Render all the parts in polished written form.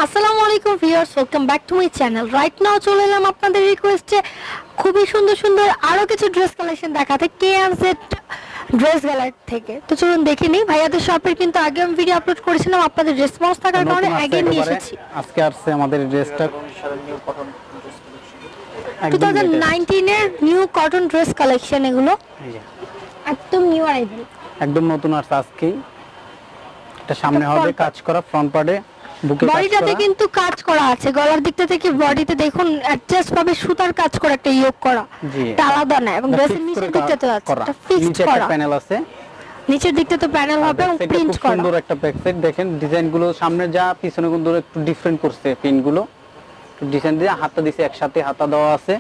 আসসালামু আলাইকুম viewers, welcome back to my channel. Right now চলে এলাম আপনাদের রিকোয়েস্টে খুবই সুন্দর সুন্দর আরো কিছু ড্রেস কালেকশন দেখাতে কেআরজেড ড্রেস গ্যালারি থেকে। তো চলুন দেখে নিই। ভাইয়াদের শপের কিন্তু আগে আমি ভিডিও আপলোড করেছিলাম, আপনাদের রেসপন্স থাকার কারণে আগে নিয়ে এসেছি। আজকে আসছে আমাদের ড্রেসটা 2019 এর নিউ কটন ড্রেস কালেকশন, এগুলো একদম নিউ আইটেম, একদম নতুন আসছে আজকেই। এটা সামনে হবে কাজ করা, ফ্রন্ট পার্টে বুকে কাজ করা, বডিটাতে কিন্তু কাজ করা আছে। গলার দিকটা থেকে বডিতে দেখুন অ্যাডজাস্ট ভাবে সুতার কাজ করা, একটা ইয়োগ করা, এটা আলাদা না। এবং ড্রেসের নিচের দিকটাতে আছে এটা ফিক্সড করা, প্যানেল আছে নিচের দিকটা তো প্যানেল হবে এবং প্রিন্ট করা। সুন্দর একটা ব্যাক সাইড দেখেন, ডিজাইন গুলো সামনে যা পিছনে কিন্তু একটু ডিফারেন্ট করছে। পিন গুলো একটু ডিজাইন দিয়ে হাতটা দিছে, একসাথে হাতা দেওয়া আছে।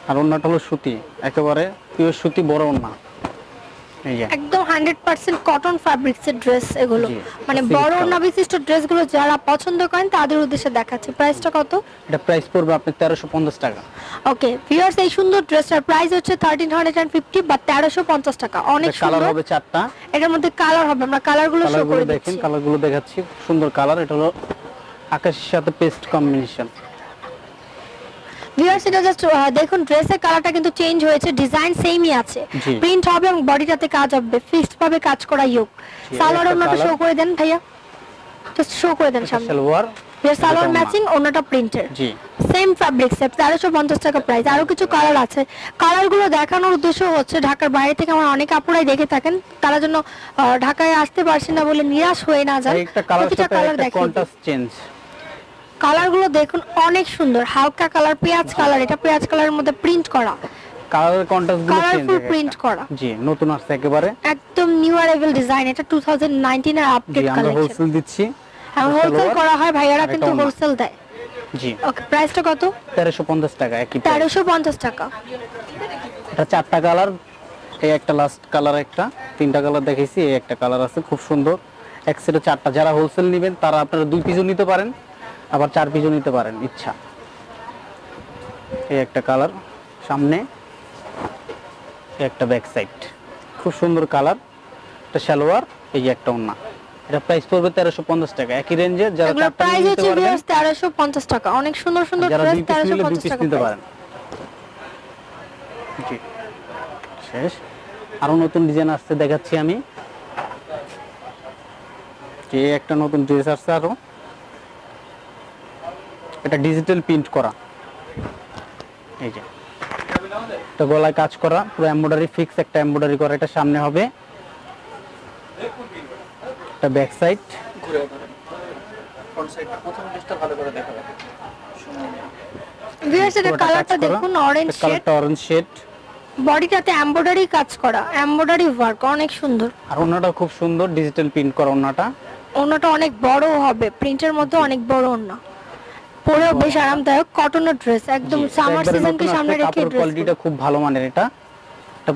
আর ওন্নাটা হলো সুতি, একেবারে পিওর সুতি, বড় ওন্না, একদম 100% কটন ফ্যাব্রিক্সের ড্রেস এগুলো। মানে বড় ওন্না বিশিষ্ট ড্রেসগুলো যারা পছন্দ করেন তাদের উদ্দেশ্যে দেখাচ্ছি। প্রাইসটা কত? এটা প্রাইস পড়বে আপনার 1350 টাকা। ওকে ভিউয়ার্স, এই সুন্দর ড্রেসটার প্রাইস হচ্ছে 1350 বা 1350 টাকা। অনেক সুন্দর। কালার হবে 4টা, এটার মধ্যে কালার হবে, আমরা কালারগুলো শো করে দেখেন। কালারগুলো দেখাচ্ছি, সুন্দর কালার। এটা হলো আকাশের সাথে পেস্ট কম্বিনেশন। ভিউয়ার্স, এটা জাস্ট দেখুন, ড্রেসের কালারটা কিন্তু চেঞ্জ হয়েছে, ডিজাইন সেমই আছে, প্রিন্ট হবে এবং বডিটাতে কাজ হবে, ফিক্সড ভাবে কাজ করা ইয়োগ। সালোয়ার ওন্নাটা শো করে দেন ভাইয়া, জাস্ট শো করে দেন সামনে। সালোয়ার ম্যাচিং, ওন্নাটা প্রিন্টের, জি সেম ফ্যাব্রিক্স, 1350 টাকা প্রাইস। আরো কিছু কালার আছে, কালারগুলো দেখানোর উদ্দেশ্য হচ্ছে ঢাকার বাইরে থেকে আমার অনেক আপুরাই দেখে থাকেন, তারা জন্য ঢাকায় আসতে পারছেন না বলে নিরাশ হয়ে না যান। প্রতিটা কালার দেখেন, কন্ট্রাস্ট চেঞ্জ। কালারগুলো দেখুন অনেক সুন্দর, হালকা কালার, পেঁয়াজ কালার, এটা পেঁয়াজ কালারের মধ্যে প্রিন্ট করা, কালারের কন্ট্রাস্টগুলো চেঞ্জ, কালারফুল প্রিন্ট করা। জি নতুন আসছে একেবারে, একদম নিউ অ্যারাইভাল ডিজাইন। এটা 2019 এর আপডেট কালেকশন। আমরা হোলসেল দিচ্ছি, আর হোলসেল করা হয়, ভাইয়ারা কিন্তু হোলসেল দেয়। জি ওকে, প্রাইসটা কত? 1350 টাকা। একই 1350 টাকা। এটা 4টা কালার, এই একটা লাস্ট কালার, একটা 3টা কালার দেখাইছি, এই একটা কালার আছে খুব সুন্দর। এক সেটে 4টা, যারা হোলসেল নেবেন তারা আপনারা 2 পিসও নিতে পারেন, আবার 4 পিসও নিতে পারেন ইচ্ছা। এই একটা কালার সামনে, এই একটা ব্যাক সাইড, খুব সুন্দর কালার। এটা সালোয়ার, এই যে একটা ওন্না। এটা প্রাইস পড়বে 1350 টাকা। একই রেঞ্জে যারা 4টা নিতে পারবেন 1350 টাকা। অনেক সুন্দর সুন্দর ড্রেস 1350 টাকা নিতে পারেন। জি শেষ। আরো নতুন ডিজাইন আসছে, দেখাচ্ছি আমি। যে একটা নতুন ড্রেস আসছে আরো, এটা ডিজিটাল প্রিন্ট করা, এই যে এটা গলায় কাজ করা, পুরো এমব্রয়ডারি ফিক্স, একটা এমব্রয়ডারি করা। এটা সামনে হবে, এটা ব্যাক সাইড, ফ্রন্ট সাইডটা প্রথম ডিসটা ভালো করে দেখাবো। ভিউয়ার্স, এটা কালারটা দেখুন, অরেঞ্জ শেড, কালারটা অরেঞ্জ শেড, বডিটাতে এমব্রয়ডারি কাজ করা, এমব্রয়ডারি ওয়ার্ক, অনেক সুন্দর। আর ওন্নাটা খুব সুন্দর, ডিজিটাল প্রিন্ট করা ওন্নাটা। ওন্নাটা অনেক বড় হবে, প্রিন্টের মধ্যে অনেক বড় ওন্না, পরেও বেশ আরামদায়ক কটনের ড্রেস, একদম সামার সিজনকে সামনে রেখে ড্রেস। কোয়ালিটিটা খুব ভালো মানের। এটা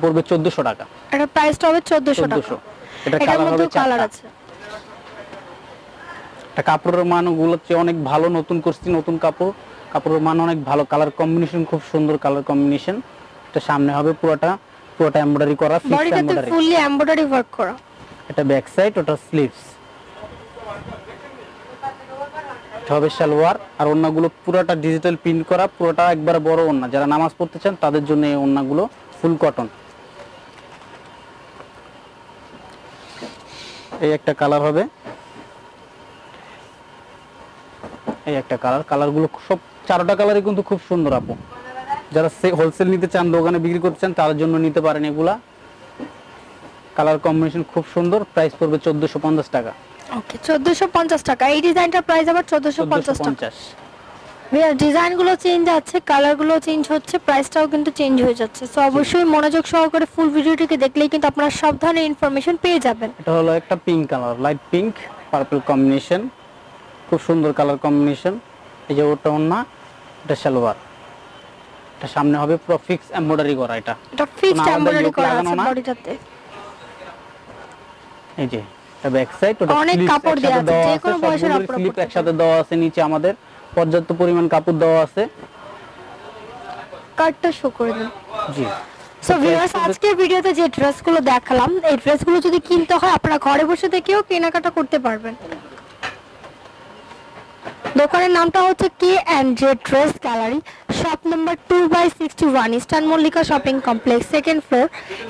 পড়বে 1400 টাকা। এটা প্রাইসটা হবে 1400 টাকা। এটা কালার হবে 4টা আছে। এটা কাপড়ের মানগুলো অনেক ভালো, নতুন করছি, নতুন কাপড়, কাপড়ের মান অনেক ভালো, কালার কম্বিনেশন খুব সুন্দর, কালার কম্বিনেশন। এটা সামনে হবে পুরোটা এমব্রয়ডারি করা, fix embroidery, fully embroidery work করা। এটা ব্যাক সাইড, ওটা স্লিভস। এটা হবে সালোয়ার, আর ওন্নাগুলো পুরোটা ডিজিটাল প্রিন্ট করা, পুরোটা একবার বড় ওন্না। যারা নামাজ পড়তে চান তাদের জন্য এই ওন্নাগুলো ফুল কটন। এই একটা কালার হবে, এই একটা কালার। কালারগুলো সব 4টা কালারই কিন্তু খুব সুন্দর আপু। যারা হোলসেল নিতে চান, দোকানে বিক্রি করতে চান, তার জন্য নিতে পারেন এগুলা। কালার কম্বিনেশন খুব সুন্দর। প্রাইস পড়বে 1450 টাকা। ওকে, 1450 টাকা। এই ডিজাইনটার প্রাইস আবার 1450 টাকা। ভাইয়া, ডিজাইনগুলো চেঞ্জ আছে, কালারগুলো চেঞ্জ হচ্ছে, প্রাইসটাও কিন্তু চেঞ্জ হয়ে যাচ্ছে। সো অবশ্যই মনোযোগ সহকারে ফুল ভিডিওটিকে দেখলেই কিন্তু আপনারা সব ধরনের ইনফরমেশন পেয়ে যাবেন। এটা হলো একটা pink colour, light pink purple combination, খুব সুন্দর কালার কম্বিনেশন। এই যে ওটা ওন্না, এটা সালোয়ার। এটা সামনে হবে পুরো ফিক্স এমব্রয়ডারি করা, এটা ফিক্সড এমব্রয়ডারি করা আছে বডিটাতে। এই যে এটা ব্যাক সাইড, ওটা অনেক কাপড় দেওয়া আছে, যে কোনো বয়সের আপুরা স্লিপ একসাথে দেওয়া আছে। নিচে আমাদের পর্যাপ্ত পরিমাণ কাপড় দেওয়া আছে। কাটটা শো করে দিন। জি, সো ভিউয়ার্স আজকের ভিডিওতে যে ড্রেসগুলো দেখালাম এই ড্রেসগুলো যদি কিনতে হয় আপনারা ঘরে বসে থেকেও কেনাকাটা করতে পারবেন। দোকানের নামটা হচ্ছে K&J dress gallery, shop number 2/61 eastern Mallika shopping complex, second floor,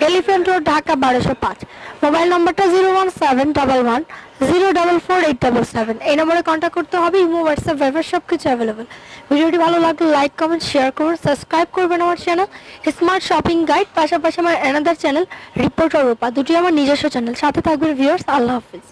elephant road, Dhaka 1205। Mobile নাম্বারটা 01711044877। এই নম্বরে কন্ট্যাক্ট করতে হবে। ইমো, হোয়াটসঅ্যাপ, ভাইবার সব কিছু অ্যাভেলেবল। ভিডিওটি ভালো লাগলে লাইক, কমেন্ট, শেয়ার করুন, সাবস্ক্রাইব করবেন আমার চ্যানেল স্মার্ট শপিং গাইড, পাশাপাশি আমার অ্যানাদার চ্যানেল রিপোর্টার রূপা, দুটি আমার নিজস্ব চ্যানেল। সাথে থাকবেন ভিউয়ার্স। আল্লাহ হাফিজ।